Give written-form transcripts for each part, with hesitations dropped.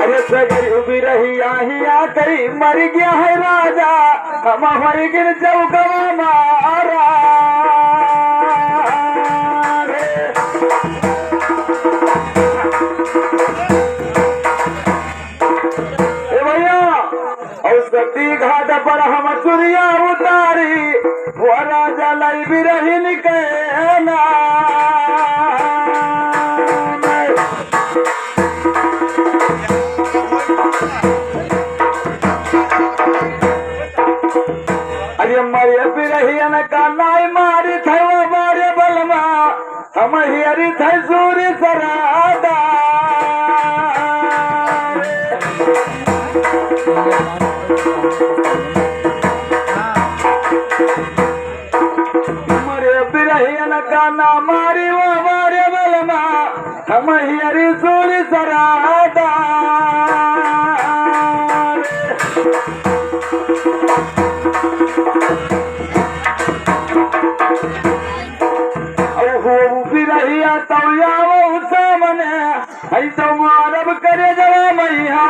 अरे सगरी उभी रही आहिया कई मर गया है राजा हम मर गिर चौकवा मारा भैया और सती घाट पर हम चुरिया उतारी वो राजा लाई भी रही निकला अरे मरे बिरहियन का नाई मारी थे वो मारे बलमा हम हियरी थे सूर्य सरादा मरे बिरहियन का ना मारी वो मारे बलमा हम हियरी सूर्य सरादा बिरहिया तो यावो सामने ऐ तो मारब करे जवा मैया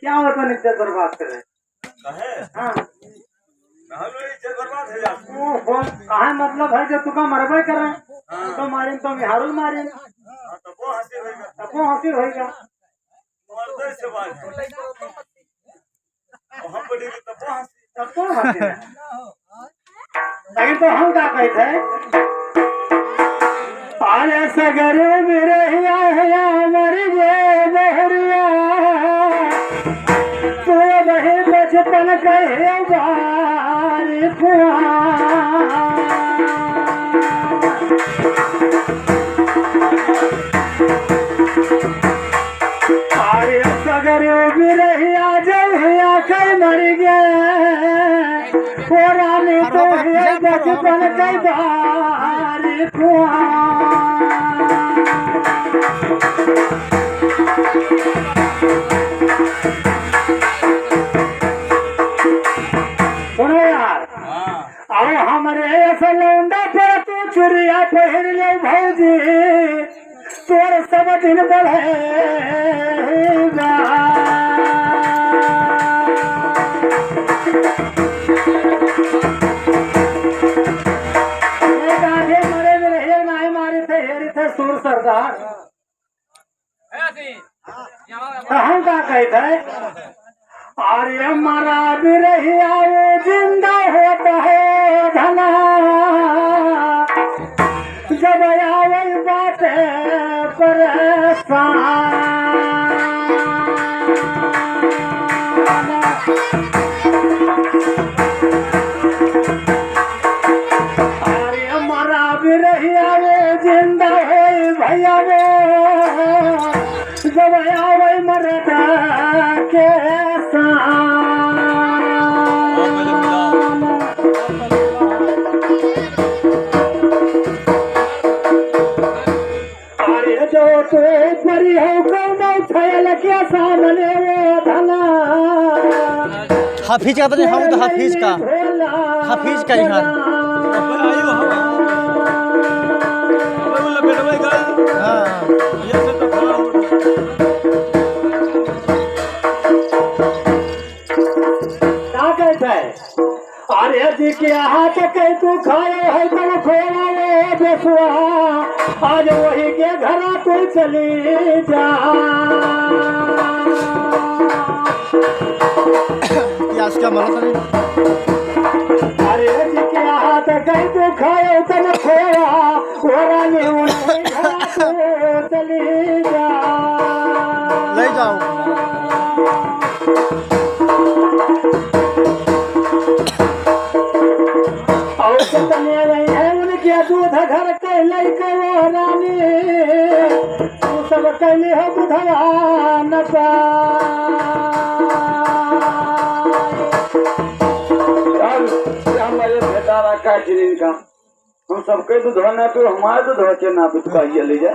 क्या होता इज्जत बर्बाद कर रहे कहा मतलब है जो तुका मरबे कर रहे तो मारे तो मिहारू मारे तब वो हंसी होगा तब तो हंसी लेकिन तो हम क्या कहते हैं अरे सगरे मेरे मर गए बहरिया तो बहे बचपन कहे बार अरे सगरे बिरहिया जब हिया कई मर गए पुराने तो बचपन कई बार सुनो यार अरे हमारे लौंडा पर तू चुरिया पहन ले भौजी तोर सब दिन बढ़ेगा मरे में रहे नाई मारे थे हेरी थे सूर सरदार हम क्या कहते अरे हमारा बिरहिया वो जिंदा होता है धना जब आवे बात परेशान अरे हमारा बिरहिया वो जिंदा है भैया वो जब आवे मरदा के अरे जो तो परी हो गया क्या सामने वो धना हाफिज का बता हम तो हाफिज का यहाँ अरे जी के हाथ के तू खाए है तो खोला वो बेसुआ आज वही के घर तू चली जा क्या मालूम नहीं। अरे जी के हाथ कहीं तो खाए तन खोया होरा ने उन्हें चली जा ले जाओ। और कितने रही है उनके दूध घर के लइके वो रानी तू सब कैली हो बुधवा न हमारे बेटा रखा है जिनका हम सबके दूध ना पे हमारे दूध के ना पे ले जाए